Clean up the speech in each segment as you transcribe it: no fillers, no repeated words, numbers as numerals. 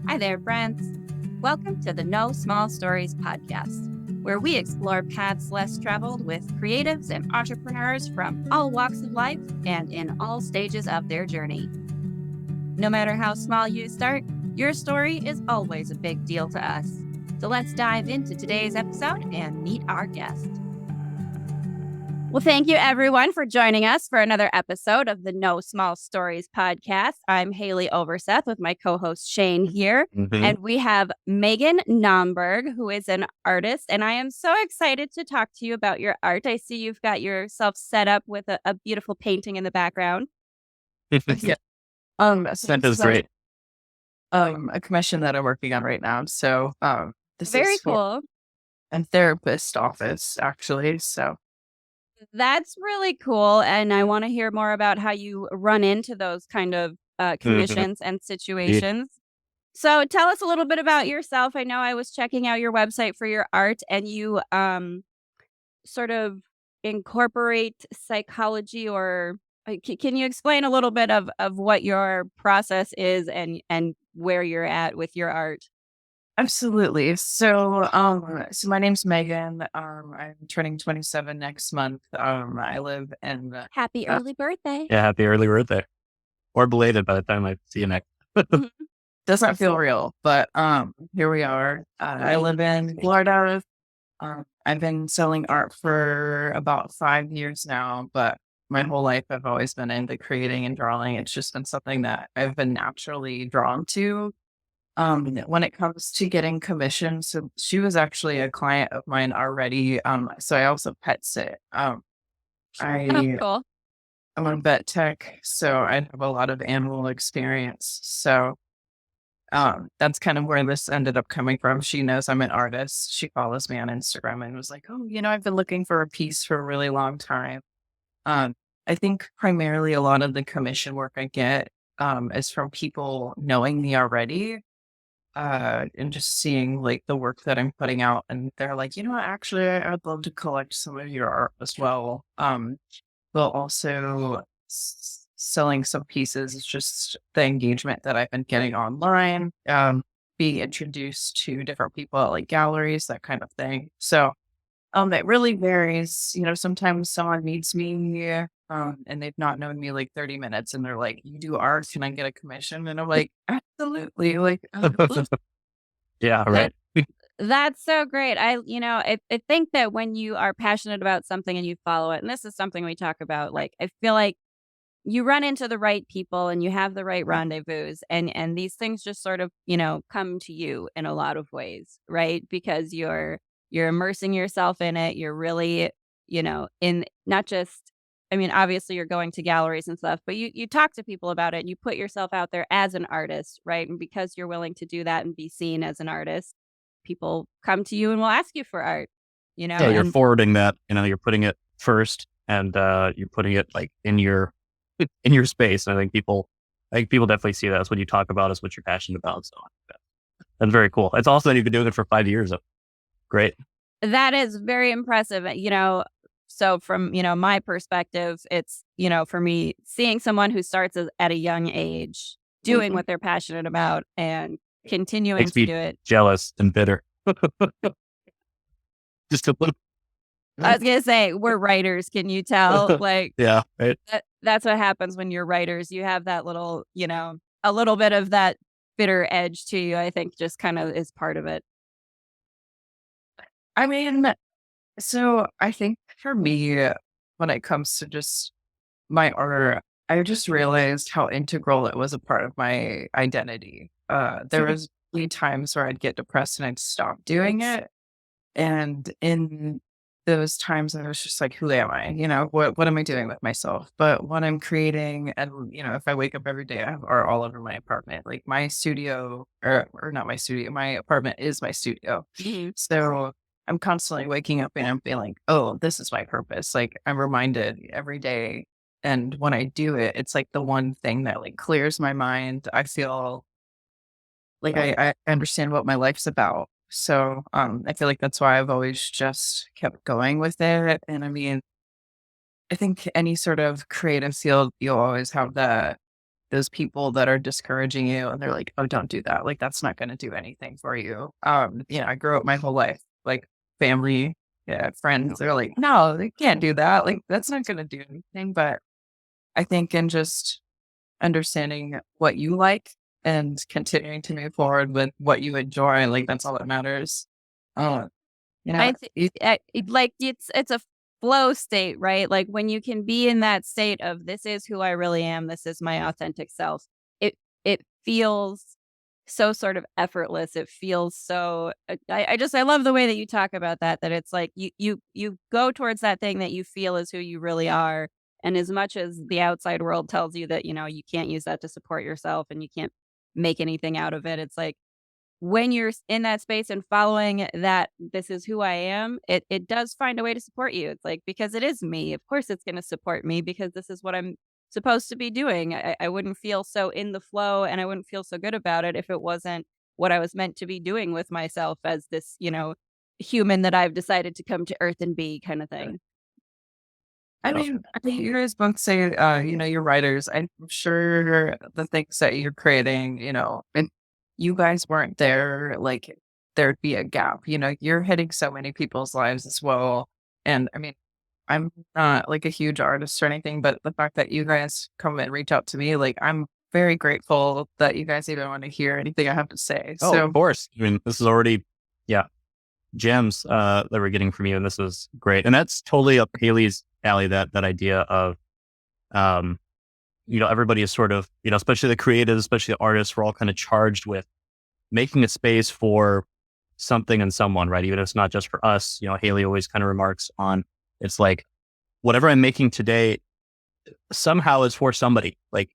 Hi there, friends. Welcome to the No Small Stories podcast, where we explore paths less traveled with creatives and entrepreneurs from all walks of life and in all stages of their journey. No matter how small you start, your story is always a big deal to us. So let's dive into today's episode and meet our guest. Well, thank you everyone for joining us for another episode of the No Small Stories podcast. I'm Haleigh Overseth with my co-host Shane here, and we have Meghan Naumburg, who is an artist, and I am so excited to talk to you about your art. I see you've got yourself set up with a beautiful painting in the background. Yeah. So That this is is great. a commission that I'm working on right now. So this Very is for cool. a therapist office, actually. So That's really cool, and I want to hear more about how you run into those kind of commissions and situations. So tell us a little bit about yourself. I know I was checking out your website for your art, and you sort of incorporate psychology, or can you explain a little bit of what your process is and where you're at with your art? absolutely. So my name's Megan. I'm turning 27 next month. I live in Happy early birthday. Yeah, happy early birthday. Or belated by the time I see you next. does not feel real, but here we are. I live in Florida. I've been selling art for about 5 years now, but my whole life I've always been into creating and drawing. It's just been something that I've been naturally drawn to. When it comes to getting commissions, so she was actually a client of mine already. So I also pet sit. Oh, I cool. I'm a vet tech, so I have a lot of animal experience. So that's kind of where this ended up coming from. She knows I'm an artist. She follows me on Instagram and was like, "Oh, I've been looking for a piece for a really long time." I think primarily a lot of the commission work I get is from people knowing me already, and just seeing like the work that I'm putting out, and they're like, actually, I'd love to collect some of your art as well. But also selling some pieces. It's just the engagement that I've been getting online, being introduced to different people at like galleries, that kind of thing. So it really varies. Sometimes someone meets me, and they've not known me like 30 minutes and they're like, "You do art, can I get a commission?" And I'm like, "Absolutely." Like, Yeah, right. That's so great. I think that when you are passionate about something and you follow it, and this is something we talk about, like I feel like you run into the right people and you have the right rendezvous, and these things just sort of, come to you in a lot of ways, right? Because you're immersing yourself in it. You're really, in not just, I mean, obviously you're going to galleries and stuff, but you talk to people about it and you put yourself out there as an artist, right? And because you're willing to do that and be seen as an artist, people come to you and will ask you for art, Yeah, you're and forwarding that, you're putting it first and you're putting it like in your space. And I think people definitely see that as what you talk about is what you're passionate about. So that's very cool. It's also that you've been doing it for 5 years. Great. that is very impressive. So from, my perspective, it's, for me, seeing someone who starts at a young age, doing what they're passionate about and continuing Makes to me do it. jealous and bitter. Just a little. I was going to say, we're writers. Can you tell? Like, Yeah, right. that's what happens when you're writers. You have that little, a little bit of that bitter edge to you, I think just kind of is part of it. I mean, so I think for me, when it comes to just my art, I just realized how integral it was a part of my identity. There was many times where I'd get depressed and I'd stop doing it. And in those times, I was just like, who am I? What am I doing with myself? But when I'm creating, and, if I wake up every day, I have art all over my apartment. Like my studio, or not my studio, my apartment is my studio. So I'm constantly waking up and I'm feeling, oh, this is my purpose. Like I'm reminded every day. And when I do it, it's like the one thing that like clears my mind. I feel like I understand what my life's about. So I feel like that's why I've always just kept going with it. And I mean, I think any sort of creative field, you'll always have the those people that are discouraging you and they're like, oh, don't do that. Like, that's not going to do anything for you. I grew up my whole life, like family, friends, they're like, no, they can't do that. Like, that's not going to do anything. But I think in just understanding what you like and continuing to move forward with what you enjoy, like that's all that matters. Uh, I you like it's a flow state, right? Like when you can be in that state of this is who I really am, this is my authentic self. It feels so sort of effortless. It feels so. I love the way that you talk about that. That it's like you go towards that thing that you feel is who you really are. And as much as the outside world tells you that you can't use that to support yourself and you can't make anything out of it, it's like when you're in that space and following that this is who I am, it does find a way to support you. It's like, because it is me. Of course it's going to support me because this is what I'm supposed to be doing. I wouldn't feel so in the flow and I wouldn't feel so good about it if it wasn't what I was meant to be doing with myself as this, human that I've decided to come to earth and be kind of thing. I mean, you guys both say, you're writers. I'm sure the things that you're creating, and you guys weren't there, like there'd be a gap. You're hitting so many people's lives as well. And I mean, I'm not like a huge artist or anything, but the fact that you guys come and reach out to me, like I'm very grateful that you guys even want to hear anything I have to say. Oh, So of course. I mean, this is already, gems that we're getting from you, and this is great. And that's totally up Haley's alley. That idea of, everybody is sort of, especially the creatives, especially the artists, we're all kind of charged with making a space for something and someone, right? Even if it's not just for us. Haleigh always kind of remarks on, it's like whatever I'm making today somehow is for somebody, like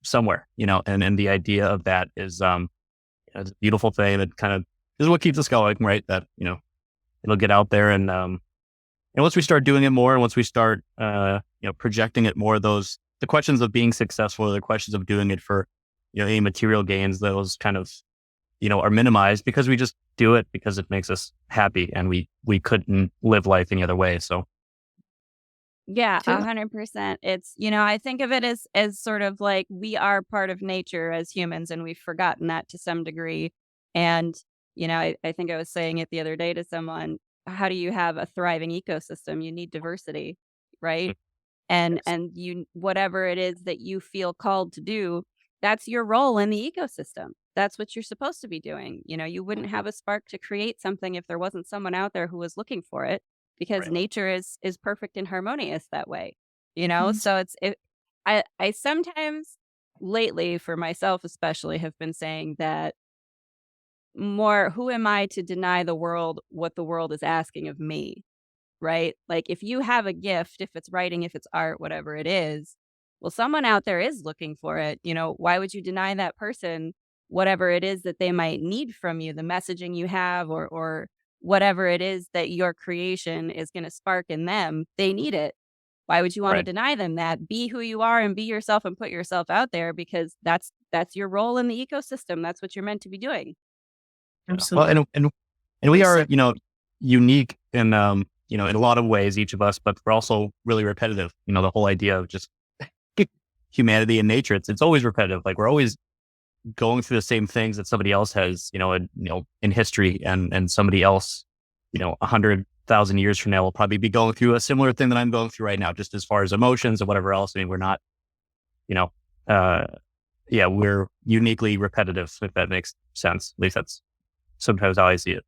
somewhere, and the idea of that is, it's a beautiful thing that kind of is what keeps us going, right? That, it'll get out there and once we start doing it more and once we start, projecting it more, the questions of being successful, or the questions of doing it for, any material gains, those kind of, are minimized because we just do it because it makes us happy and we couldn't live life any other way. So. Yeah, too. 100%. It's, I think of it as sort of like we are part of nature as humans and we've forgotten that to some degree. And, I think I was saying it the other day to someone, how do you have a thriving ecosystem? You need diversity, right? And you, whatever it is that you feel called to do, that's your role in the ecosystem. That's what you're supposed to be doing. You wouldn't have a spark to create something if there wasn't someone out there who was looking for it, because Right. nature is perfect and harmonious that way. Mhm. So I sometimes lately, for myself especially, have been saying that more, who am I to deny the world what the world is asking of me? Right? Like if you have a gift, if it's writing, if it's art, whatever it is, well, someone out there is looking for it. Why would you deny that person whatever it is that they might need from you, the messaging you have, or whatever it is that your creation is going to spark in them? They need it. Why would you want to Right. deny them that? Be who you are and be yourself and put yourself out there, because that's your role in the ecosystem. That's what you're meant to be doing. Well, Absolutely. and we are, Listen. unique in, in a lot of ways, each of us, but we're also really repetitive. The whole idea of just humanity and nature, it's always repetitive. Like we're always going through the same things that somebody else has, in history, and somebody else, 100,000 years from now will probably be going through a similar thing that I'm going through right now, just as far as emotions and whatever else. I mean, we're not, we're uniquely repetitive, if that makes sense. At least that's sometimes how I see it.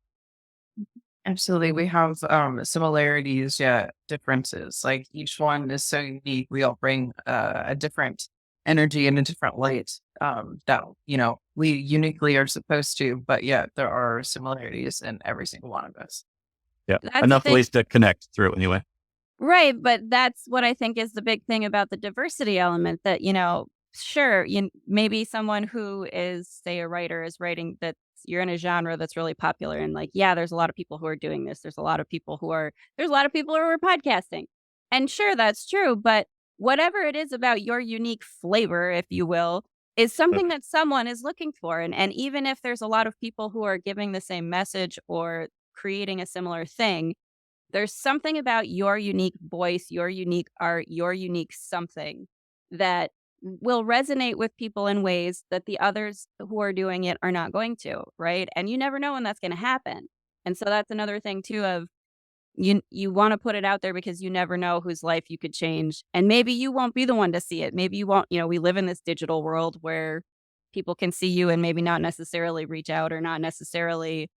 Absolutely. We have similarities, yet differences. Like each one is so unique. We all bring a different energy and a different light that, we uniquely are supposed to, but yet there are similarities in every single one of us. Yeah. That's the Enough at thing. least to connect through it anyway. Right, but that's what I think is the big thing about the diversity element, that, sure, maybe someone who is, say, a writer is writing that you're in a genre that's really popular and like, yeah, there's a lot of people who are doing this. There's a lot of people who are podcasting. And sure, that's true, but whatever it is about your unique flavor, if you will, is something that someone is looking for. And even if there's a lot of people who are giving the same message or creating a similar thing, there's something about your unique voice, your unique art, your unique something that will resonate with people in ways that the others who are doing it are not going to, right? And you never know when that's going to happen. And so that's another thing too of you want to put it out there because you never know whose life you could change. And maybe you won't be the one to see it. Maybe you won't, we live in this digital world where people can see you and maybe not necessarily reach out or not necessarily,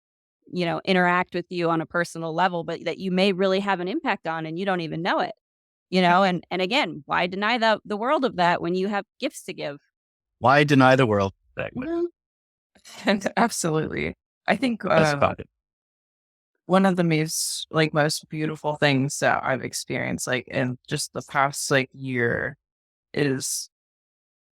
interact with you on a personal level, but that you may really have an impact on and you don't even know it. And again, why deny the world of that when you have gifts to give? Why deny the world? Exactly. Well, and absolutely. I think That's about it. one of the most beautiful things that I've experienced like in just the past year is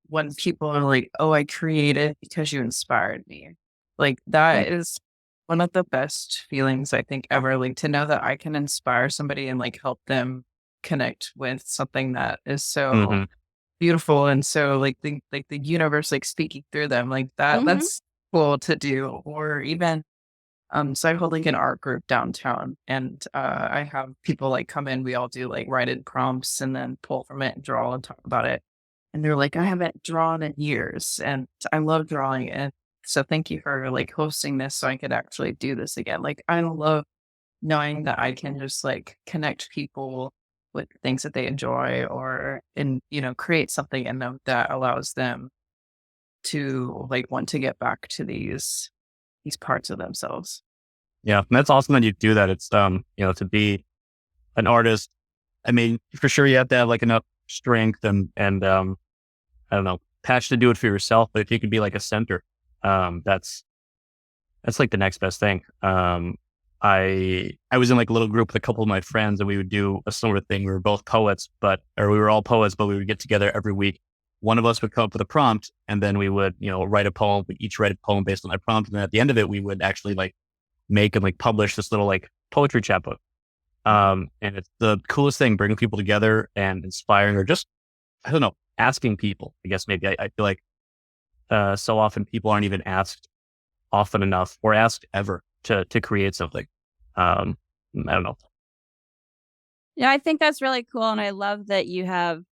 when people are like, "Oh, I created because you inspired me." Like that is one of the best feelings I think ever. Like to know that I can inspire somebody and help them connect with something that is so hmm beautiful and so the universe speaking through them like that. Mhm. That's cool to do. Or even so I hold an art group downtown and I have people come in, we all do write in prompts and then pull from it and draw and talk about it. And they're like, I haven't drawn in years and I love drawing. And so thank you for hosting this so I could actually do this again. I love knowing that I can just connect people with things that they enjoy and create something in them that allows them to want to get back to these parts of themselves. Yeah, and that's awesome that you do that. It's to be an artist. I mean, for sure you have to have enough strength and I don't know, passion to do it for yourself. But if you could be a center, that's the next best thing. I was in a little group with a couple of my friends and we would do a similar thing. We were both poets, or we were all poets, but we would get together every week. One of us would come up with a prompt and then we would, write a poem. We'd each write a poem based on that prompt. And then at the end of it, we would actually make and publish this little poetry chapbook. And it's the coolest thing, bringing people together and inspiring or just, I don't know, asking people. I guess maybe I feel so often people aren't even asked often enough or asked ever to create something. I don't know. Yeah, I think that's really cool. And I love that you have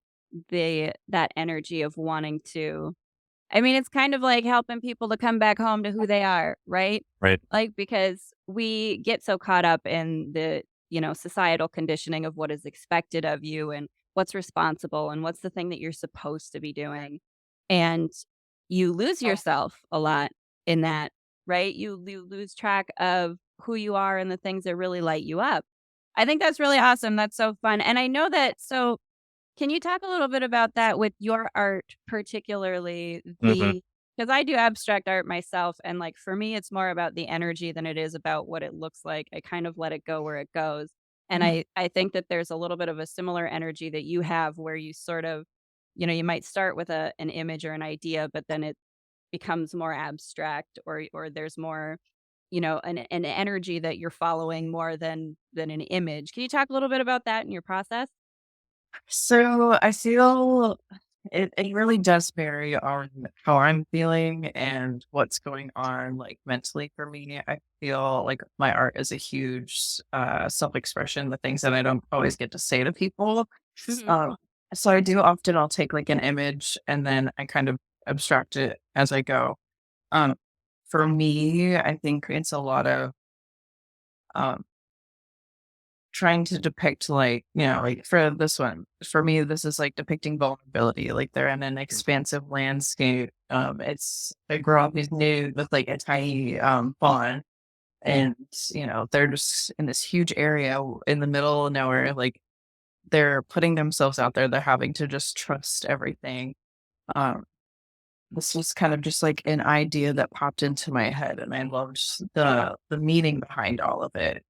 that energy of wanting to. I mean, it's kind of like helping people to come back home to who they are, right? Right. Because we get so caught up in the, societal conditioning of what is expected of you and what's responsible and what's the thing that you're supposed to be doing. And you lose yourself a lot in that, right? You lose track of who you are and the things that really light you up. I think that's really awesome. That's so fun. And I know that so can you talk a little bit about that with your art, particularly hmm because I do abstract art myself, and for me, it's more about the energy than it is about what it looks like. I kind of let it go where it goes, and Mhm. I think that there's a little bit of a similar energy that you have, where you sort of, you might start with an image or an idea, but then it becomes more abstract, or there's more, an energy that you're following more than an image. Can you talk a little bit about that in your process? So I feel it really does vary on how I'm feeling and what's going on mentally for me. I feel like my art is a huge self-expression, the things that I don't always get to say to people. Mhm. Um, so I do often I'll take an image and then I kind of abstract it as I go. Um, for me, I think it's a lot of um trying to depict for this one, for me, this is depicting vulnerability. They're in an expansive landscape. It's I grew up these nude with a tiny pond and they're just in this huge area in the middle of nowhere. They're putting themselves out there. They're having to just trust everything. Um this was kind of just an idea that popped into my head and I loved the meaning behind all of it.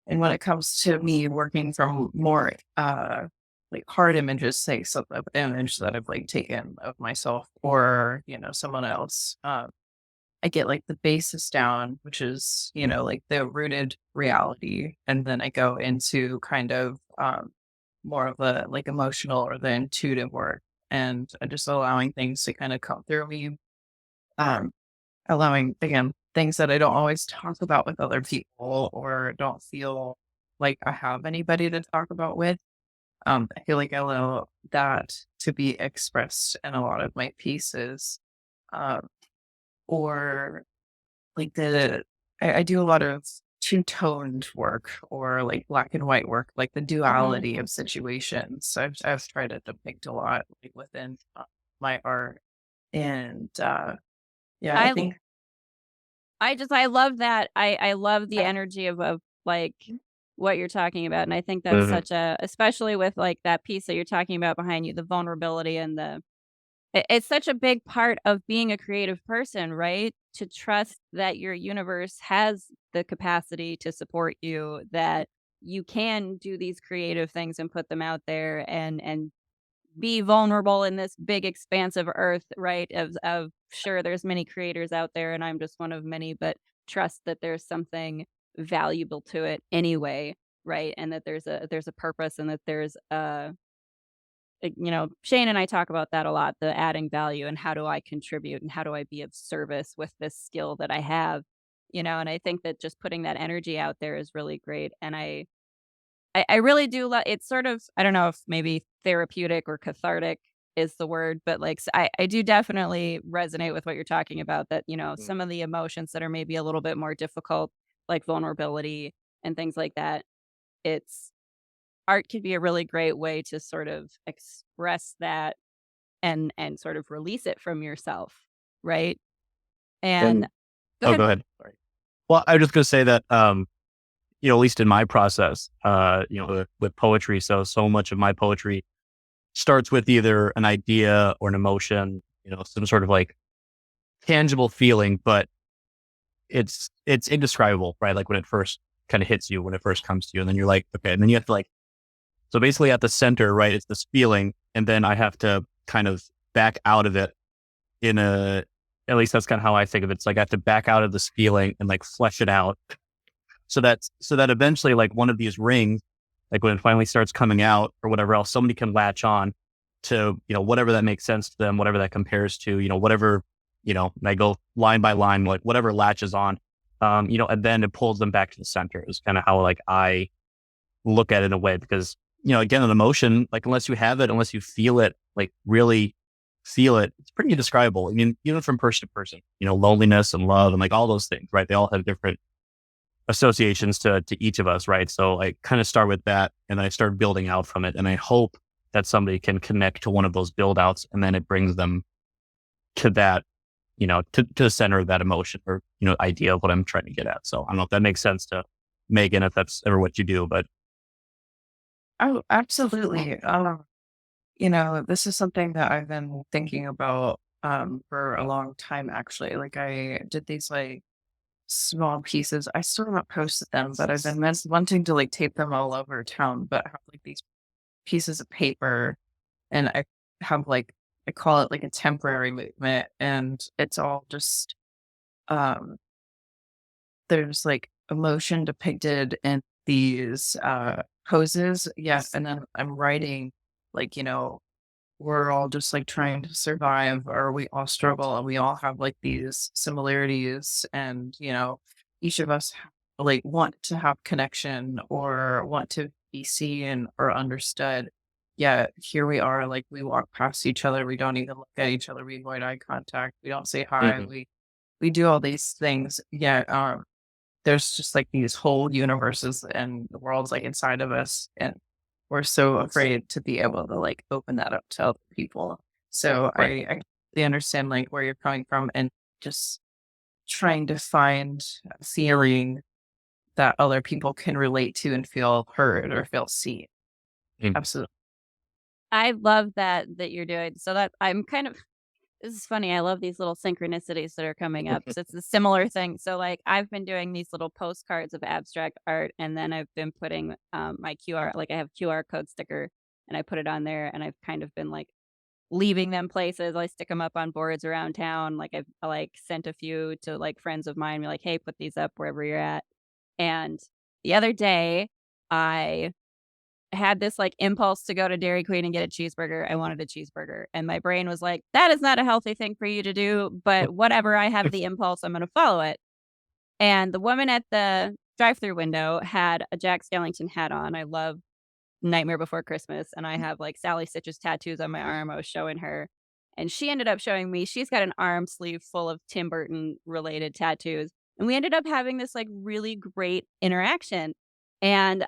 And when it comes to me working from more hard images, say some of image that I've taken of myself or, someone else, I get the basis down, which is, the rooted reality. And then I go into kind of more of the emotional or the intuitive work and just allowing things to kind of come through me. Um, Allowing, again, things that I don't always talk about with other people or don't feel like I have anybody to talk about with. I feel like I allow that to be expressed in a lot of my pieces. Um, or like I do a lot of two-toned work or like black and white work, like the duality of situations. So I've tried to depict a lot like within my art. And yeah, I I think I love that. I love the energy of like what you're talking about. And I think that's Mhm. such a, especially with like that piece that you're talking about behind you, the vulnerability and it's such a big part of being a creative person, right? To trust that your universe has the capacity to support you, that you can do these creative things and put them out there and be vulnerable in this big expanse of earth, right? Of sure there's many creators out there and I'm just one of many, but trust that there's something valuable to it anyway, right? And that there's a purpose and that there's Shane and I talk about that a lot, the adding value and how do I contribute and how do I be of service with this skill that I have, and I think that just putting that energy out there is really great. And I really do love it's sort of, I don't know if maybe therapeutic or cathartic is the word, but like I do definitely resonate with what you're talking about that, Mm. some of the emotions that are maybe a little bit more difficult, like vulnerability and things like that. It's art can be a really great way to sort of express that and sort of release it from yourself, right? And And go oh, ahead. go ahead. Sorry. Well, I was just gonna say that at least in my process, with poetry, so much of my poetry starts with either an idea or an emotion, some sort of like tangible feeling, but it's indescribable, right? Like when it first kind of hits you, when it first comes to you, and then you're like, okay, and then you have to like, so basically at the center, right? It's this feeling, and then I have to kind of back out of it in a, at least that's kind of how I think of it. It's like I have to back out of this feeling and like flesh it out, so that eventually, like one of these rings, like when it finally starts coming out or whatever else, somebody can latch on to whatever that makes sense to them, whatever that compares to, whatever, and I go line by line, like whatever latches on, and then it pulls them back to the center. Is kind of how like I look at it in a way, because again, an emotion, like unless you have it, unless you feel it, like really feel it, it's pretty indescribable. I mean, even from person to person, loneliness and love and like all those things, right? They all have different associations to each of us, right? So I kind of start with that and I start building out from it. And I hope that somebody can connect to one of those build outs, and then it brings them to that, to the center of that emotion or, idea of what I'm trying to get at. So I don't know if that makes sense to Megan, if that's ever what you do, but oh, absolutely. This is something that I've been thinking about for a long time actually. Like I did these like small pieces. I still haven't posted them, but I've been wanting to like tape them all over town, but I have like these pieces of paper and I have like I call it like a temporary movement and it's all just um there's like emotion depicted in these poses. Yes, and then I'm writing like, we're all just like trying to survive or we all struggle and we all have like these similarities and each of us like want to have connection or want to be seen or understood, yet here we are, like we walk past each other, we don't even look at each other, we avoid eye contact, we don't say hi, mhm, we do all these things, yet there's just like these whole universes and the world's like inside of us. And we're so afraid to be able to like open that up to other people. So right. I completely understand like where you're coming from and just trying to find a feeling that other people can relate to and feel heard or feel seen. Mhm. Absolutely. I love that you're doing so that I'm kind of this is funny. I love these little synchronicities that are coming up. So it's a similar thing. So like I've been doing these little postcards of abstract art and then I've been putting my QR, like I have QR code sticker and I put it on there and I've kind of been like leaving them places. I stick them up on boards around town. Like I've like sent a few to like friends of mine, be like, hey, put these up wherever you're at. And the other day I had this like impulse to go to Dairy Queen and get a cheeseburger. I wanted a cheeseburger. And my brain was like, that is not a healthy thing for you to do, but whatever, I have the impulse, I'm going to follow it. And the woman at the drive-through window had a Jack Skellington hat on. I love Nightmare Before Christmas, and I have like Sally Stitch's tattoos on my arm. I was showing her, and she ended up showing me. She's got an arm sleeve full of Tim Burton related tattoos, and we ended up having this like really great interaction. And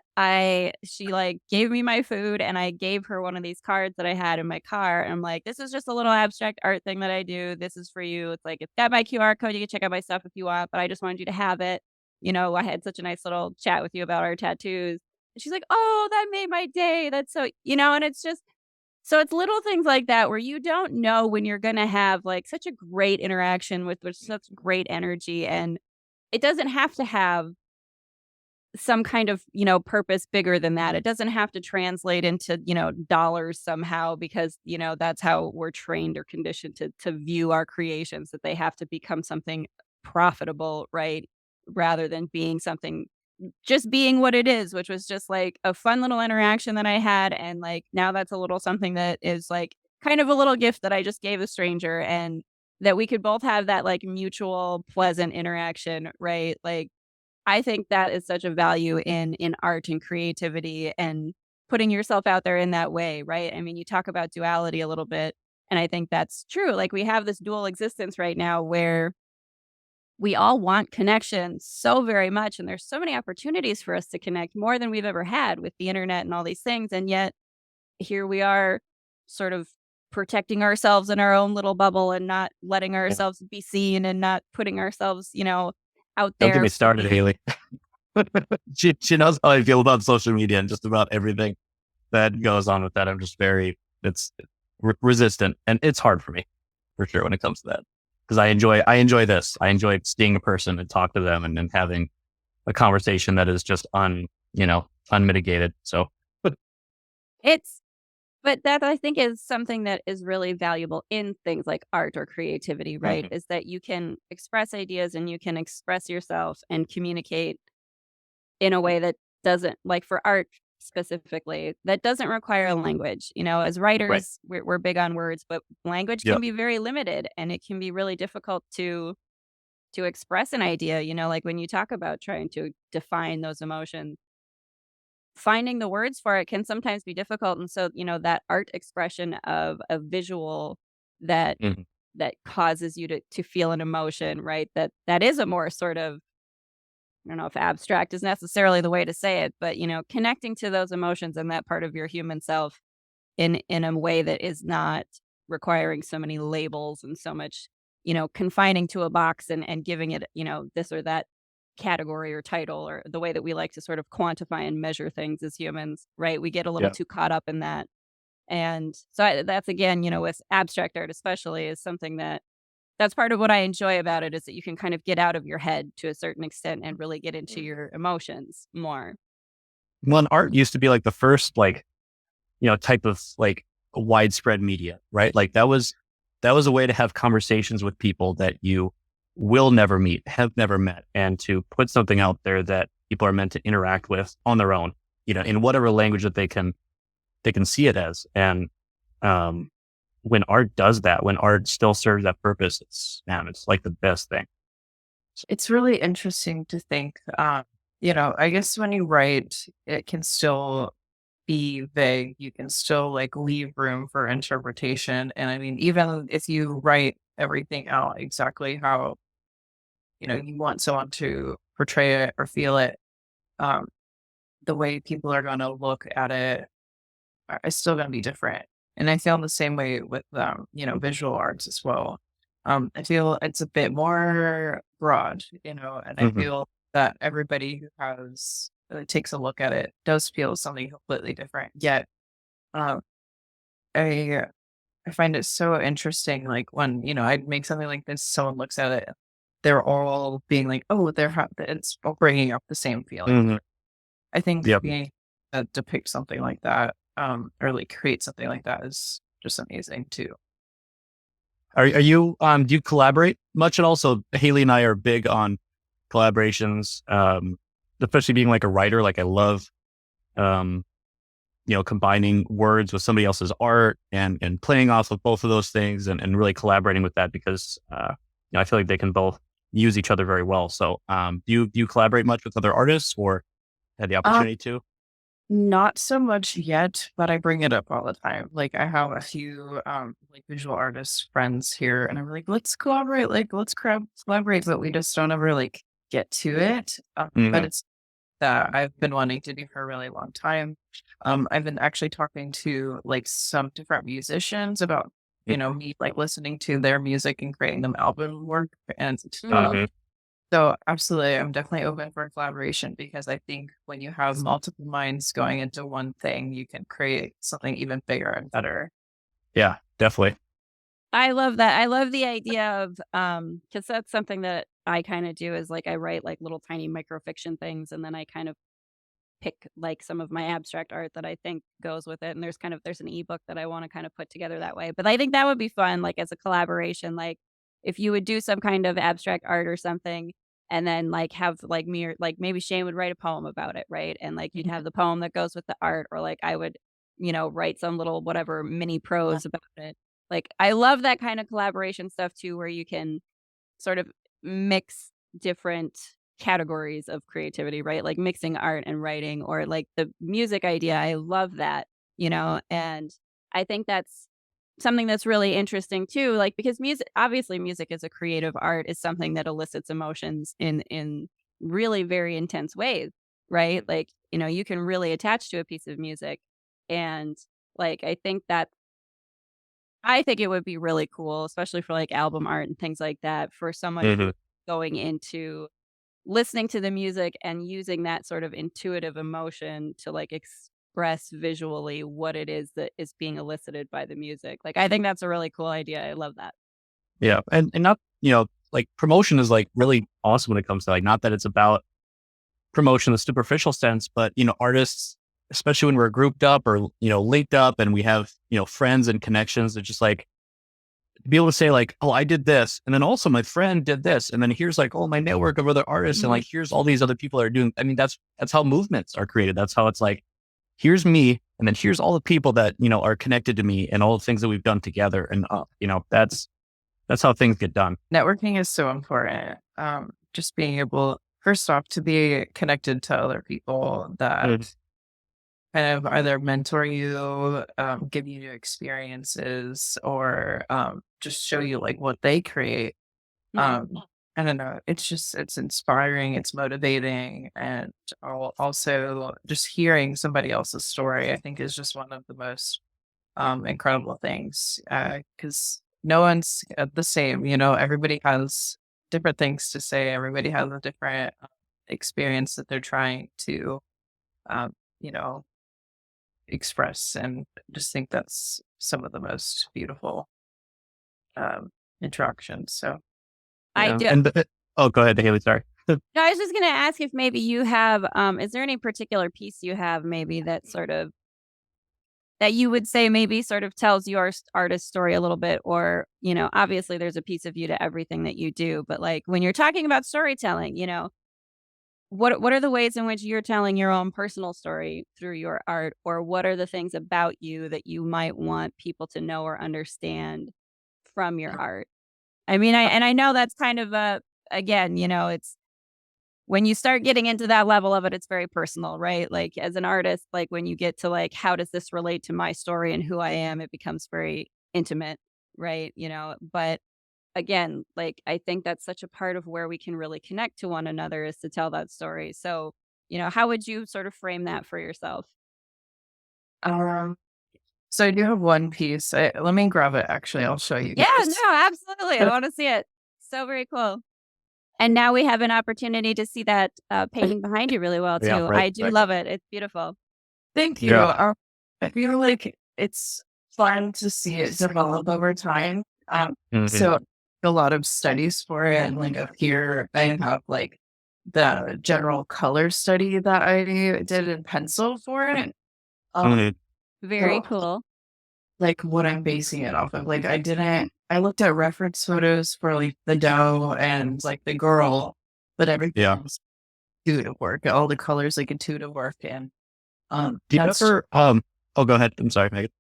she like gave me my food, and I gave her one of these cards that I had in my car. And I'm like, this is just a little abstract art thing that I do. This is for you. It's like, it's got my QR code. You can check out my stuff if you want, but I just wanted you to have it. I had such a nice little chat with you about our tattoos. And she's like, oh, that made my day. That's so, and it's just, so it's little things like that where you don't know when you're going to have like such a great interaction with such great energy. And it doesn't have to have some kind of, purpose bigger than that. It doesn't have to translate into, dollars somehow because, that's how we're trained or conditioned to view our creations, that they have to become something profitable, right? Rather than being something, just being what it is, which was just like a fun little interaction that I had. And like now that's a little something that is like kind of a little gift that I just gave a stranger, and that we could both have that like mutual pleasant interaction, right? Like I think that is such a value in art and creativity and putting yourself out there in that way, right? I mean, you talk about duality a little bit, and I think that's true. Like we have this dual existence right now where we all want connection so very much, and there's so many opportunities for us to connect more than we've ever had with the internet and all these things. And yet here we are sort of protecting ourselves in our own little bubble and not letting Yeah. ourselves be seen and not putting ourselves, out Don't get there. me started, Haleigh. She knows how I feel about social media and just about everything that goes on with that. I'm just it's resistant, and it's hard for me for sure when it comes to that. Because I enjoy this. I enjoy seeing a person and talk to them and having a conversation that is just unmitigated. So, It's But that I think is something that is really valuable in things like art or creativity, right? Mhm. Is that you can express ideas and you can express yourself and communicate in a way that doesn't, like for art specifically, that doesn't require a language. As Right. writers, we're big on words, but language Yeah. can be very limited and it can be really difficult to express an idea, like when you talk about trying to define those emotions, finding the words for it can sometimes be difficult. And so, that art expression of a visual that Mhm. that causes you to feel an emotion, right? That is a more sort of, I don't know if abstract is necessarily the way to say it, but connecting to those emotions and that part of your human self in a way that is not requiring so many labels and so much, confining to a box and giving it, this or that category or title, or the way that we like to sort of quantify and measure things as humans, right? We get a little Yeah. too caught up in that. And so that's again, with abstract art especially, is something that's part of what I enjoy about it, is that you can kind of get out of your head to a certain extent and really get into your emotions more. One art used to be like the first type of like widespread media, right? Like that was a way to have conversations with people that you will never meet, have never met, and to put something out there that people are meant to interact with on their own, in whatever language that they can see it as. And when art does that, when art still serves that purpose, it's like the best thing. It's really interesting to think, I guess when you write, it can still be vague. You can still like leave room for interpretation. And I mean, even if you write everything out exactly how, you want someone to portray it or feel it, um, the way people are going to look at it is still going to be different. And I feel the same way with, visual arts as well. I feel it's a bit more broad, and I Mhm. feel that everybody who takes a look at it does feel something completely different. Yet, um, I I find it so interesting. Like when I make something like this, someone looks at it, they're all being like, "Oh, it's all bringing up the same feeling." Mhm. I think Yep. being depict something like that, or like create something like that is just amazing too. Are you do you collaborate much at all? So Haleigh and I are big on collaborations, especially being like a writer. Like I love um, combining words with somebody else's art and playing off of both of those things and really collaborating with that because I feel like they can both use each other very well. So do you collaborate much with other artists or had the Um, opportunity to? Not so much yet, but I bring it up all the time. Like I have a few like visual artist friends here and I'm like, let's collaborate, like let's collaborate, but we just don't ever like get to it. But Hmm. it's that I've been wanting to do for a really long time. I've been actually talking to like some different musicians about, me like listening to their music and creating them album work. And Mhm. so absolutely, I'm definitely open for collaboration because I think when you have multiple minds going into one thing, you can create something even bigger and better. Yeah, definitely. I love that. I love the idea of, because that's something that I kinda do is, like, I write, like, little tiny microfiction things, and then I kind of pick, like, some of my abstract art that I think goes with it, and there's an ebook that I wanna kinda put together that way, but I think that would be fun, like, as a collaboration, like, if you would do some kind of abstract art or something, and then, like, have, like, me or like, maybe Shane would write a poem about it, right? And, like, you'd have the poem that goes with the art, or, like, I would, write some little whatever mini prose about it. Like, I love that kind of collaboration stuff too, where you can sort of mix different categories of creativity, right? Like mixing art and writing or like the music idea. I love that, and I think that's something that's really interesting too, like because music is a creative art, is something that elicits emotions in really very intense ways, right? Like, you can really attach to a piece of music. And like I think it would be really cool, especially for, like, album art and things like that, for someone who's Hmm. going into listening to the music and using that sort of intuitive emotion to, like, express visually what it is that is being elicited by the music. Like, I think that's a really cool idea. I love that. Yeah, and not like promotion is like really awesome when it comes to like not that it's about promotion in the superficial sense, but artists, especially when we're grouped up or linked up, and we have friends and connections, it's just like to be able to say like, oh, I did this, and then also my friend did this, and then here's like, oh, my network of other artists, and Mhm. like here's all these other people that are doing. I mean, that's how movements are created. That's how it's like, here's me, and then here's all the people that are connected to me, and all the things that we've done together, and that's how things get done. Networking is so important. Just being able, first off, to be connected to other people Mhm. that kind of either mentor you, give you new experiences, or just show you like what they create. Mhm. Um, I don't know. It's inspiring, it's motivating, and also just hearing somebody else's story, I think is just one of the most incredible things. Because no one's the same, everybody has different things to say. Everybody has a different experience that they're trying to, um, you know, express. And just think that's some of the most beautiful interactions. So, I yeah. do. Oh, go ahead, Haley. Sorry. No, I was just gonna ask if maybe you have, is there any particular piece you have maybe that you would say maybe sort of tells your artist story a little bit, or obviously there's a piece of you to everything that you do, but like when you're talking about storytelling, what are the ways in which you're telling your own personal story through your art, or what are the things about you that you might want people to know or understand from your art? I mean, I know that's kind of a, again, it's when you start getting into that level of it, it's very personal, right? Like as an artist, like when you get to like, how does this relate to my story and who I am? It becomes very intimate, right? But again, like I think that's such a part of where we can really connect to one another is to tell that story. So, how would you sort of frame that for yourself? Um, so I do have one piece. Let me grab it. Actually, I'll show you Yeah, guys. no, absolutely. I want to see it. So very cool. And now we have an opportunity to see that painting behind you really well Yeah, too. right. I do Right. love it. It's beautiful. Thank you. Yeah. I feel like it's fun to see it develop over time. Hmm. So a lot of studies for it, and like up here, I have like the general color study that I did in pencil for it. Um, Hmm. Very so cool. like what I'm basing it off of. Like I looked at reference photos for like the doe and like the girl, but Yeah. everything's intuitive work. All the colors like intuitive work, and Do you that's ever? Oh, go ahead. I'm sorry, Megan.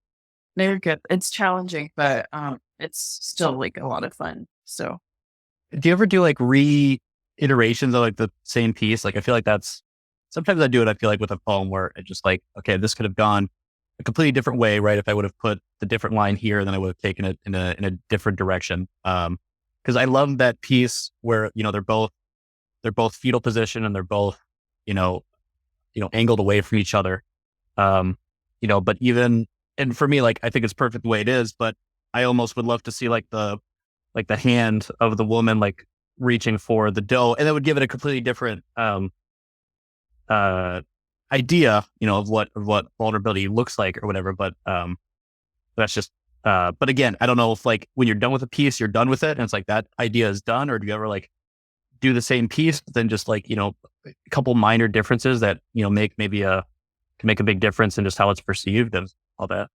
they're good. It's challenging, but it's still like a lot of fun. So Do you ever do like reiterations of like the same piece? Like I feel like that's sometimes I do it, I feel like with a poem where it just like, okay, this could have gone a completely different way, right? If I would have put the different line here, then I would have taken it in a different direction. Cause I love that piece where, they're both fetal position and they're both, you know, angled away from each other. But even, and for me, like, I think it's perfect the way it is, but I almost would love to see like the hand of the woman, like reaching for the dough, and that would give it a completely different, idea, of what vulnerability looks like or whatever. But, that's just, but again, I don't know if like when you're done with a piece, you're done with it. And it's like that idea is done, or do you ever like do the same piece, but then just like, a couple minor differences that, can make a big difference in just how it's perceived and all that.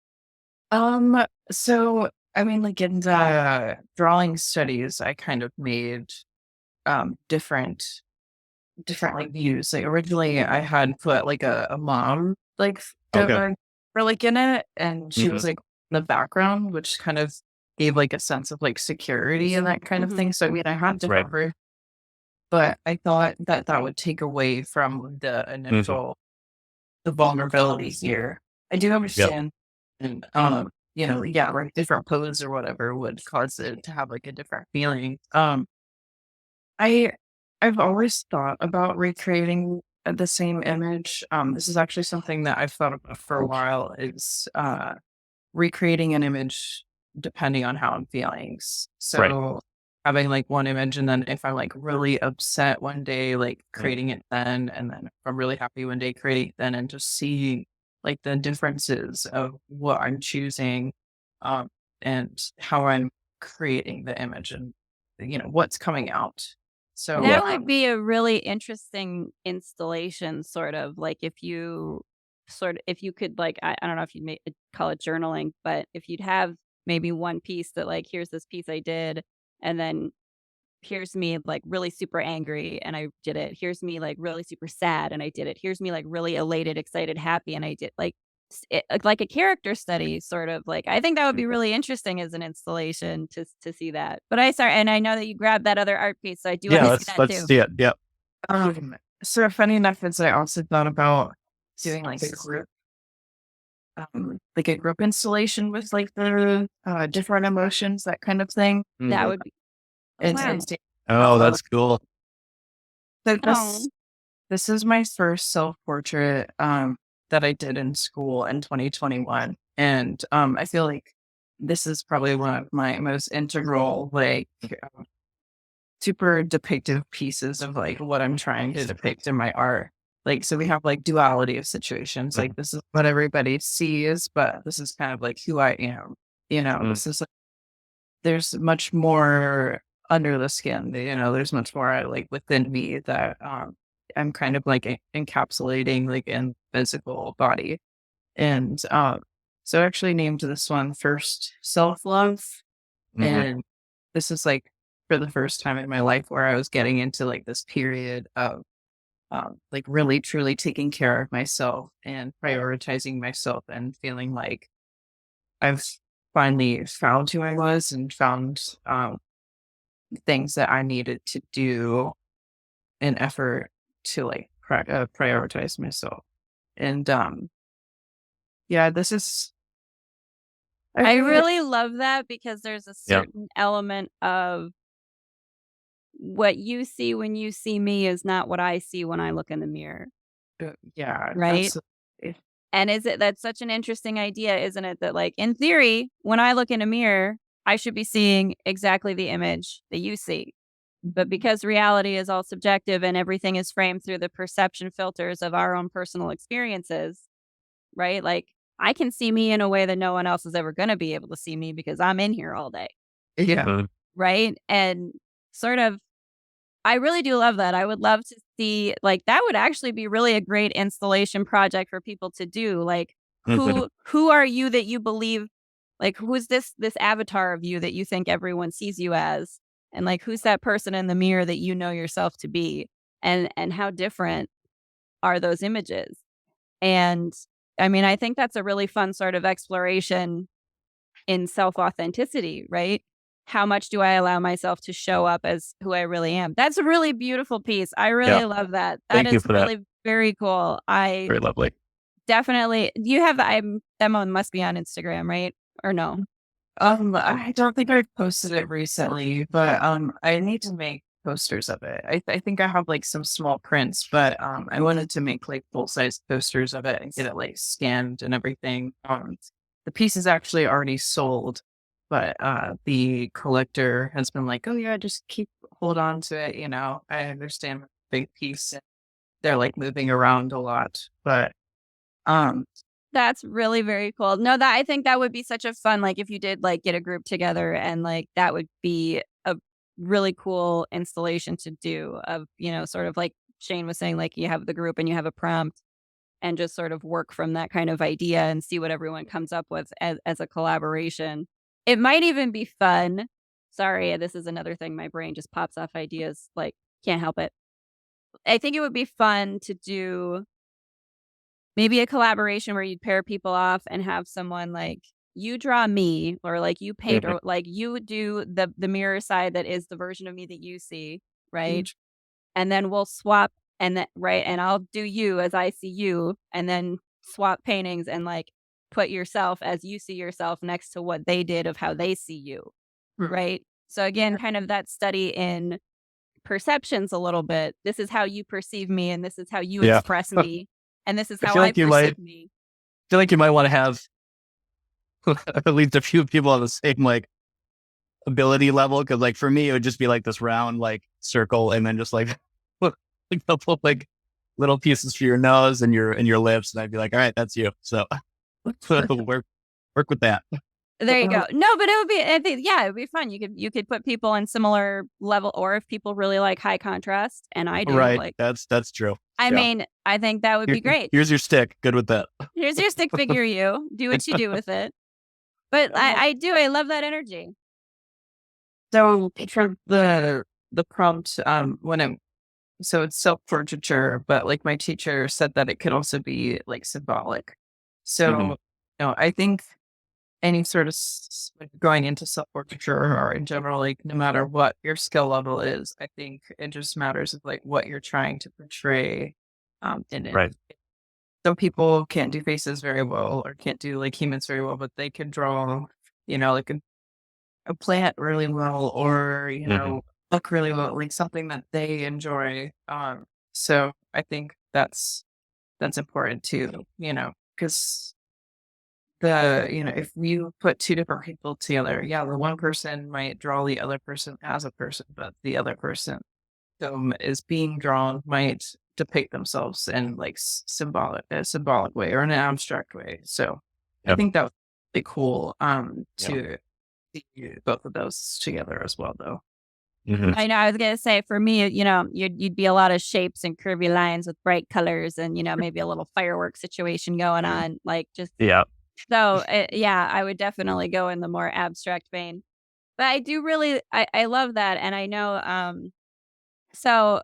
So I mean, like in the drawing studies, I kind of made different like views. Like originally I had put like a mom like Okay. for like in it, and she hmm was like in the background, which kind of gave like a sense of like security and that kind of thing. So I mean, I had to Right. have her, but I thought that that would take away from the hmm initial the vulnerability here. I do Yep. understand, and yeah, like different pose or whatever would cause it to have like a different feeling. I I've always thought about recreating the same image. This is actually something that I've thought about for a while. Is recreating an image depending on how I'm feeling. Right. So having like one image, and then if I'm like really upset one day, like Mm. creating it then, and then if I'm really happy one day, creating it then, and just seeing like the differences of what I'm choosing, um, and how I'm creating the image, and what's coming out. So Yeah. That would be a really interesting installation, sort of like if you could like, I don't know if you'd call it journaling, but if you'd have maybe one piece that like, here's this piece I did, and then here's me like really super angry and I did it. Here's me like really super sad and I did it. Here's me like really elated, excited, happy, and I did like like a character study, sort of like. I think that would be really interesting as an installation to see that. But and I know that you grabbed that other art piece, so I do want Yeah. to see that Let's too. see it. Yeah. so funny enough is I also thought about doing like a group installation with like the different emotions, that kind of thing. That hmm would be And wow. Oh, that's cool. so Oh, this is my first self portrait that I did in school in 2021, and I feel like this is probably one of my most integral, like super depictive pieces of like what I'm trying to depict in my art. Like, so we have like duality of situations. Like, this is what everybody sees, but this is kind of like who I am. Mm. This is like, there's much more under the skin. There's much more like within me that I'm kind of like encapsulating like in physical body. And so I actually named this one First Self Love. hmm And this is like for the first time in my life where I was getting into like this period of like really truly taking care of myself and prioritizing myself, and feeling like I've finally found who I was and found things that I needed to do in effort to like prioritize myself. And yeah, this is I really love that, because there's a Yeah. certain element of what you see when you see me is not what I see when I look in the mirror, yeah, right? absolutely. And that's such an interesting idea, isn't it? That like in theory, when I look in a mirror, I should be seeing exactly the image that you see. But because reality is all subjective and everything is framed through the perception filters of our own personal experiences, right? Like I can see me in a way that no one else is ever going to be able to see me because I'm in here all day, Yeah. Mhm. right? And sort of, I really do love that. I would love to see, like, that would actually be really a great installation project for people to do. Like, Mhm. who are you that you believe, like, who is this avatar of you that you think everyone sees you as? And like, who's that person in the mirror that you know yourself to be? And how different are those images? And I mean, I think that's a really fun sort of exploration in self-authenticity, right? How much do I allow myself to show up as who I really am? That's a really beautiful piece. I Yeah. really love that. That Thank you is for that. really Very cool. I Very lovely. definitely, you have, that one must be on Instagram, right? Or no? I don't think I've posted it recently, but I need to make posters of it. I think I have like some small prints, but I wanted to make like full size posters of it and get it like scanned and everything. The piece is actually already sold, but the collector has been like, "Oh yeah, just hold on to it." I understand big piece. They're like moving around a lot, but um, That's really very cool. No, that I think that would be such a fun, like if you did like get a group together and like that would be a really cool installation to do of, sort of like Shane was saying, like you have the group and you have a prompt and just sort of work from that kind of idea and see what everyone comes up with as a collaboration. It might even be fun. Sorry, this is another thing. My brain just pops off ideas, like can't help it. I think it would be fun to do maybe a collaboration where you'd pair people off and have someone like you draw me or like you paint Mhm. or like you do the mirror side that is the version of me that you see, right? And then we'll swap and then right and I'll do you as I see you and then swap paintings and like put yourself as you see yourself next to what they did of how they see you, right? So again, kind of that study in perceptions a little bit. This is how you perceive me and this is how you Yeah. express me and this is I how feel I like you might perceive me. feel like you might want to have at least a few people on the same like ability level. Cause like for me, it would just be like this round like circle and then just like a couple like little pieces for your nose and your lips. And I'd be like, all right, that's you. So work with that. There you go. No, but it would be, I think, yeah, it would be fun. You could put people in similar level, or if people really like high contrast, and I do, Right. like, That's true. I Yeah. mean, I think that would be great. Here's your stick. Good with that. Here's your stick figure, you do what you do with it. But I love that energy. So for the prompt, so it's self portraiture, but like my teacher said that it could also be like symbolic. Mhm. So, I think any sort of like going into self portraiture or in general, like no matter what your skill level is, I think it just matters of like what you're trying to portray in it. Right. Some people can't do faces very well or can't do like humans very well, but they can draw, like a plant really well or, Hmm. look really well, like something that they enjoy. So I think that's important too, because if you put two different people together, yeah, the one person might draw the other person as a person, but the other person is being drawn might depict themselves in like a symbolic way or in an abstract way. So I Yep. think that would be cool Yeah. to see both of those together as well though. Hmm. I know. I was gonna say for me, you'd be a lot of shapes and curvy lines with bright colors, and maybe a little fireworks situation going on, like just Yeah. so. Yeah, I would definitely go in the more abstract vein. But I do really, I love that, and I know. So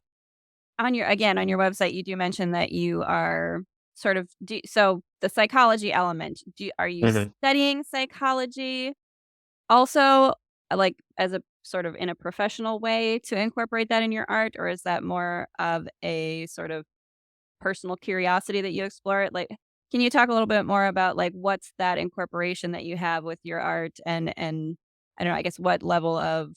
on your website, you do mention that you are sort of so the psychology element. Are you Hmm. studying psychology also, like as a sort of in a professional way to incorporate that in your art, or is that more of a sort of personal curiosity that you explore it? Like, can you talk a little bit more about like what's that incorporation that you have with your art and I don't know, I guess what level of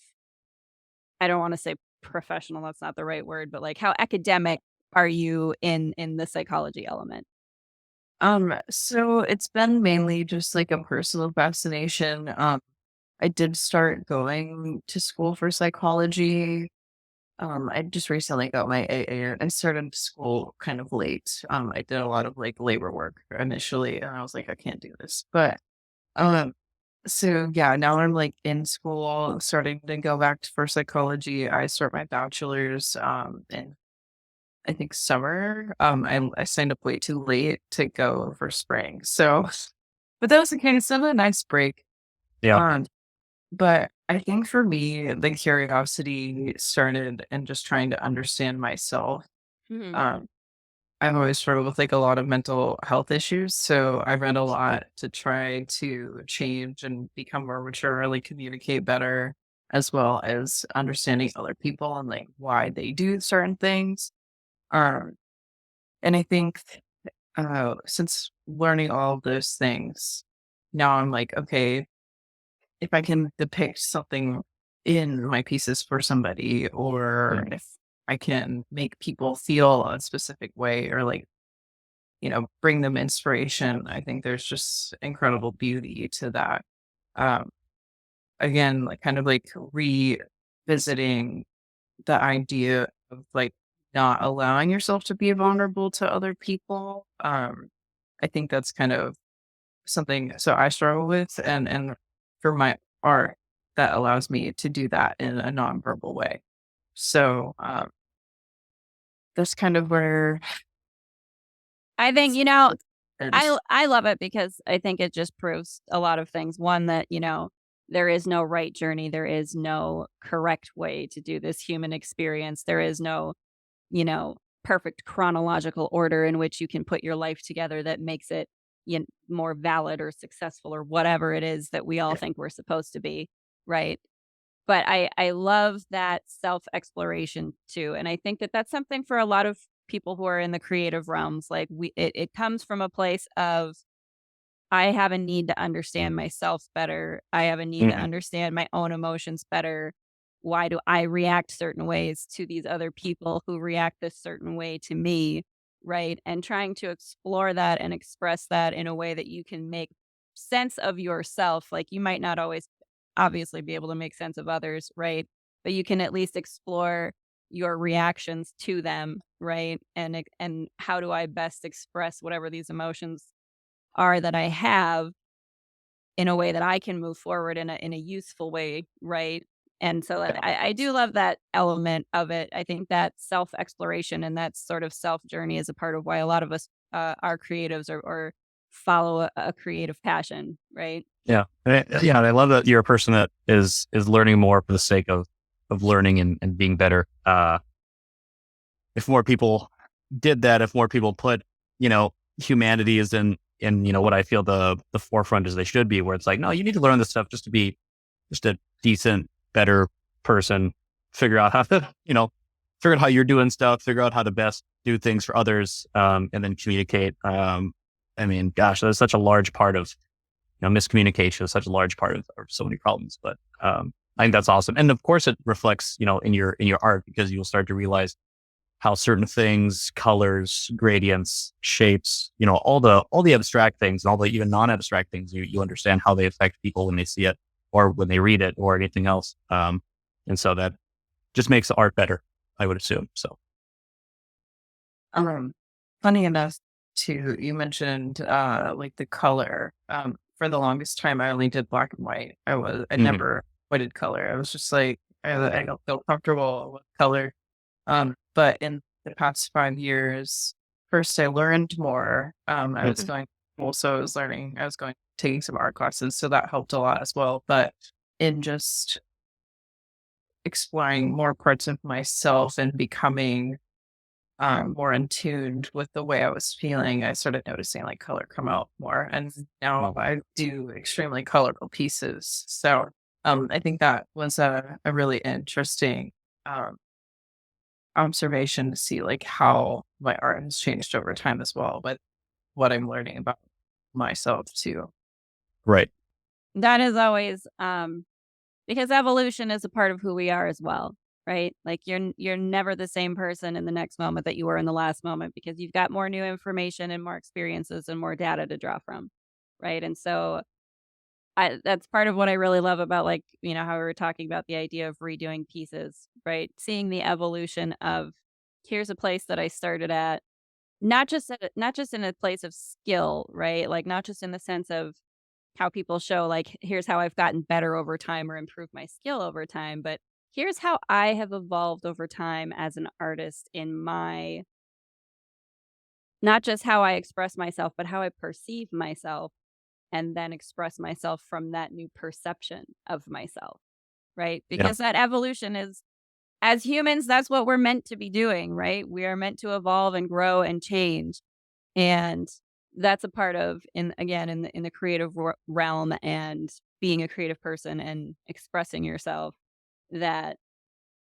I don't want to say professional, that's not the right word, but like how academic are you in the psychology element? So it's been mainly just like a personal fascination. I did start going to school for psychology. I just recently got my AA. I started school kind of late. I did a lot of like labor work initially, and I was like, I can't do this. But um, so yeah, now I'm like in school, starting to go back for psychology. I start my bachelor's in I think summer. I signed up way too late to go for spring. So, but that was a kind of still a nice break. Yeah. Um, but I think for me, the curiosity started and just trying to understand myself. Mhm. Um, I've always struggled with like a lot of mental health issues. So I read a lot to try to change and become more mature, really communicate better, as well as understanding other people and like why they do certain things. Um, And I think since learning all of those things, now I'm like, okay, if I can depict something in my pieces for somebody, or if I can make people feel a specific way, or like, bring them inspiration, I think there's just incredible beauty to that. Um, Again, like kind of like revisiting the idea of like not allowing yourself to be vulnerable to other people. I think that's kind of something so I struggle with, and for my art that allows me to do that in a nonverbal way. So that's kind of where I think, it I is. I love it because I think it just proves a lot of things. One, that, there is no right journey. There is no correct way to do this human experience. There is no, you know, perfect chronological order in which you can put your life together that makes it more valid or successful or whatever it is that we all think we're supposed to be, right? But I love that self-exploration too, and I think that that's something for a lot of people who are in the creative realms. Like, it comes from a place of, I have a need to understand myself better. I have a need to Mhm. understand my own emotions better. Why do I react certain ways to these other people who react this certain way to me? Right. And trying to explore that and express that in a way that you can make sense of yourself. Like, you might not always obviously be able to make sense of others. Right. But you can at least explore your reactions to them. Right. And how do I best express whatever these emotions are that I have in a way that I can move forward in a useful way, right? And so I do love that element of it. I think that self exploration and that sort of self journey is a part of why a lot of us are creatives, or follow a creative passion, right? Yeah. And I love that you're a person that is learning more for the sake of learning and being better. If more people did that, if more people put, humanity is in, what I feel the forefront as they should be, where it's like, no, you need to learn this stuff just to be just a decent, better person, figure out how to, figure out how you're doing stuff, figure out how to best do things for others, and then communicate. I mean, gosh, that's such a large part of, miscommunication is such a large part of so many problems. But I think that's awesome. And of course it reflects, in your art, because you'll start to realize how certain things, colors, gradients, shapes, all the abstract things and all the even non-abstract things, you understand how they affect people when they see it or when they read it or anything else. And so that just makes the art better, I would assume. So, Um, Funny enough, too, you mentioned like the color. For the longest time, I only did black and white. I mhm. never did color. I was just like, I don't feel comfortable with color. But in the past 5 years, first I learned more. I was Mhm. going, also I was learning, I was going, taking some art classes. So that helped a lot as well. But in just exploring more parts of myself and becoming more in tune with the way I was feeling, I started noticing like color come out more. And now Wow. I do extremely colorful pieces. So I think that was a really interesting um, observation to see like how my art has changed over time as well, but what I'm learning about myself too. Right. That is always because evolution is a part of who we are as well, right? Like, you're never the same person in the next moment that you were in the last moment, because you've got more new information and more experiences and more data to draw from, right? And so that's part of what I really love about, like, how we were talking about the idea of redoing pieces, right? Seeing the evolution of, here's a place that I started at, not just in a place of skill, right? Like, not just in the sense of how people show, like, here's how I've gotten better over time or improved my skill over time, but here's how I have evolved over time as an artist in my, not just how I express myself, but how I perceive myself, and then express myself from that new perception of myself, right? Yeah. Because that evolution is, as humans, that's what we're meant to be doing, right? We are meant to evolve and grow and change. And that's a part of, in the creative realm, and being a creative person and expressing yourself, that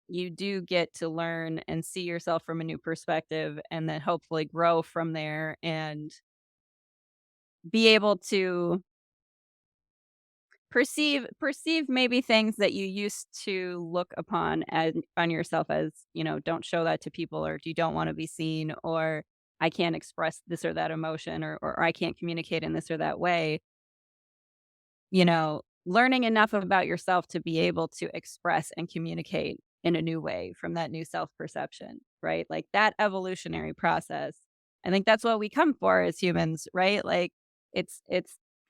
you do get to learn and see yourself from a new perspective, and then hopefully grow from there and be able to perceive maybe things that you used to look upon as on yourself as, don't show that to people, or you don't want to be seen, or I can't express this or that emotion, or I can't communicate in this or that way. Learning enough about yourself to be able to express and communicate in a new way from that new self perception, right? Like that evolutionary process. I think that's what we come for as humans, right? Like it's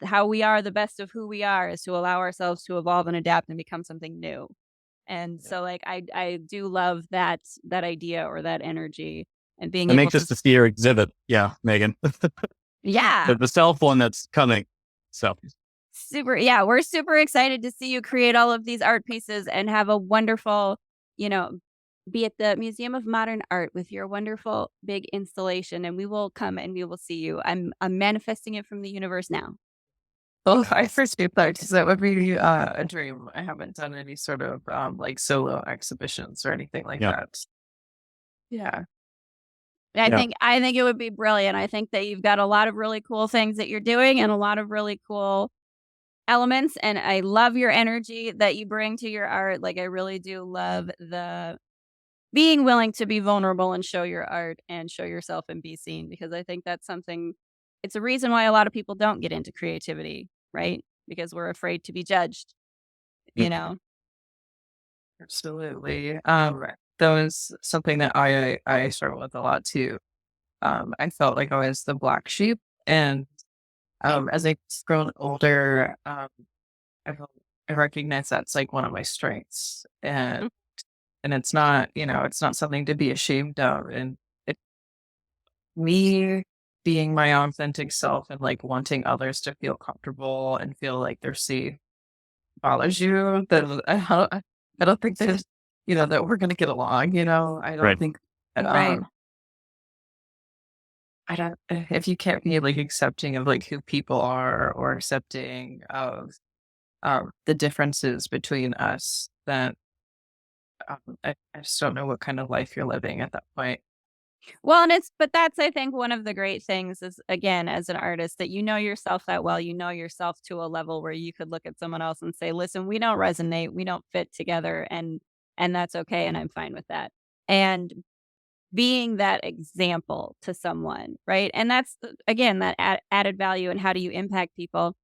how we are the best of who we are is to allow ourselves to evolve and adapt and become something new. And Yeah. so like I do love that idea or that energy and being I'm able anxious to see your exhibit. Yeah, Megan. yeah. The self one that's coming. So We're super excited to see you create all of these art pieces and have a wonderful, you know, be at the Museum of Modern Art with your wonderful big installation, and we will come and we will see you. I'm manifesting it from the universe now. Well, I appreciate that because that would be a dream. I haven't done any sort of like solo exhibitions or anything like yeah, that. Yeah. I yeah. think I think it would be brilliant. I think that you've got a lot of really cool things that you're doing and a lot of really cool elements, and I love your energy that you bring to your art. Like I really do love the being willing to be vulnerable and show your art and show yourself and be seen, because I think that's something it's a reason why a lot of people don't get into creativity, right? Because we're afraid to be judged, you Mm. know. Absolutely. That was something that I struggle with a lot too. I felt like I was the black sheep, and as I've grown older, I felt I recognize that's like one of my strengths, and it's not, it's not something to be ashamed of, and it me being my authentic self and like wanting others to feel comfortable and feel like they're safe bothers you, then I don't think there's, that we're gonna get along. I don't Right. think, Right. um, I don't if you can't be like accepting of like who people are or accepting of the differences between us, then I just don't know what kind of life you're living at that point. Well, but that's I think one of the great things is again as an artist that you know yourself that well, you know yourself to a level where you could look at someone else and say, "Listen, we don't resonate, we don't fit together," and that's okay, and I'm fine with that. And being that example to someone, right? And that's again that added value and how do you impact people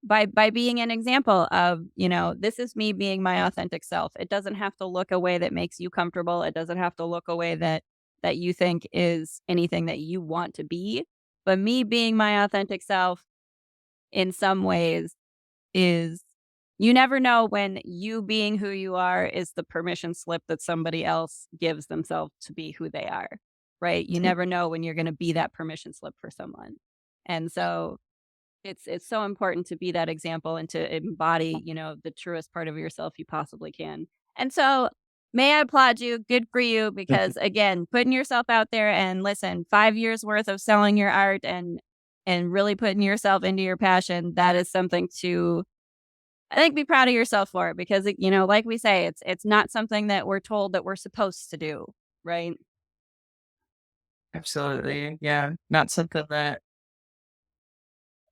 by being an example of, this is me being my authentic self. It doesn't have to look a way that makes you comfortable. It doesn't have to look a way that you think is anything that you want to be. But me being my authentic self in some ways is you never know when you being who you are is the permission slip that somebody else gives themselves to be who they are. Right? You never know when you're going to be that permission slip for someone. And so it's so important to be that example and to embody, the truest part of yourself you possibly can. And so may I applaud you. Good for you because again, putting yourself out there and listen, 5 years worth of selling your art and really putting yourself into your passion, that is something to I think be proud of yourself for it because like we say, it's not something that we're told that we're supposed to do, right? Absolutely, yeah. Not something that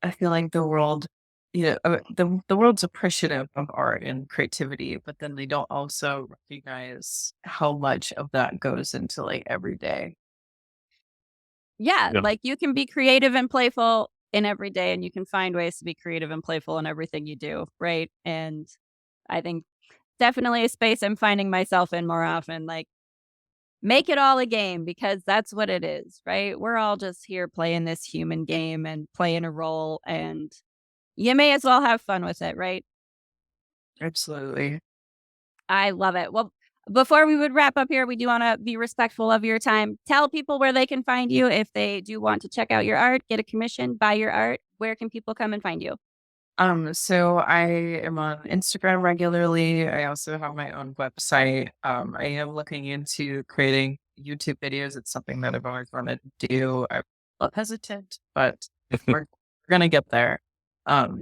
I feel like the world, the world's appreciative of art and creativity, but then they don't also recognize how much of that goes into like every day. Yeah, Yeah. like you can be creative and playful in every day and you can find ways to be creative and playful in everything you do, right? And I think definitely a space I'm finding myself in more often, like make it all a game because that's what it is, right? We're all just here playing this human game and playing a role and you may as well have fun with it, right? Absolutely. I love it. Well, before we would wrap up here, we do want to be respectful of your time. Tell people where they can find you if they do want to check out your art, get a commission, buy your art. Where can people come and find you? So I am on Instagram regularly. I also have my own website. I am looking into creating YouTube videos. It's something that I've always wanted to do. I'm a little hesitant, but we're gonna get there.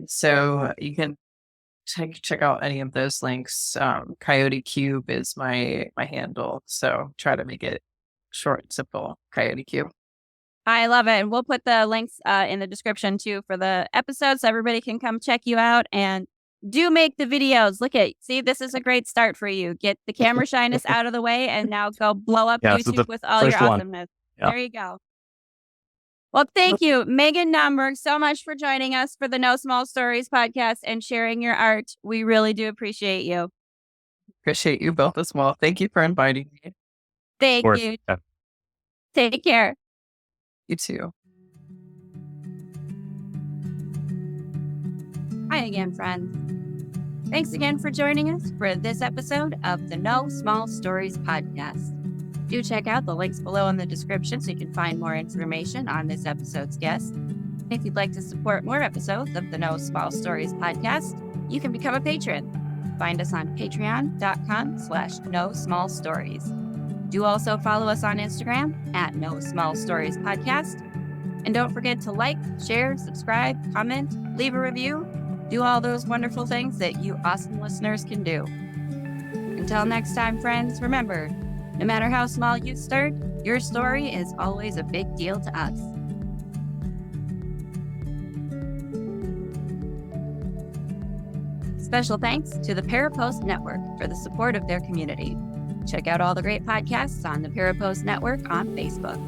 So you can check out any of those links. Coyote Cube is my handle. So try to make it short and simple. Coyote Cube. I love it. And we'll put the links in the description too for the episode so everybody can come check you out and do make the videos. See, this is a great start for you. Get the camera shyness out of the way and now go blow up YouTube with all your awesomeness. Yeah. There you go. Well, thank you, Meghan Naumburg, so much for joining us for the No Small Stories podcast and sharing your art. We really do appreciate you. Appreciate you both as well. Thank you for inviting me. Thank you. Yeah. Take care. You too. Hi again, friends. Thanks again for joining us for this episode of the No Small Stories podcast. Do check out the links below in the description so you can find more information on this episode's guest. If you'd like to support more episodes of the No Small Stories podcast, you can become a patron. Find us on patreon.com/NoSmallStories. Do also follow us on Instagram at No Small Stories Podcast. And don't forget to like, share, subscribe, comment, leave a review, do all those wonderful things that you awesome listeners can do. Until next time, friends, remember, no matter how small you start, your story is always a big deal to us. Special thanks to the Parapost Network for the support of their community. Check out all the great podcasts on the Parapost Network on Facebook.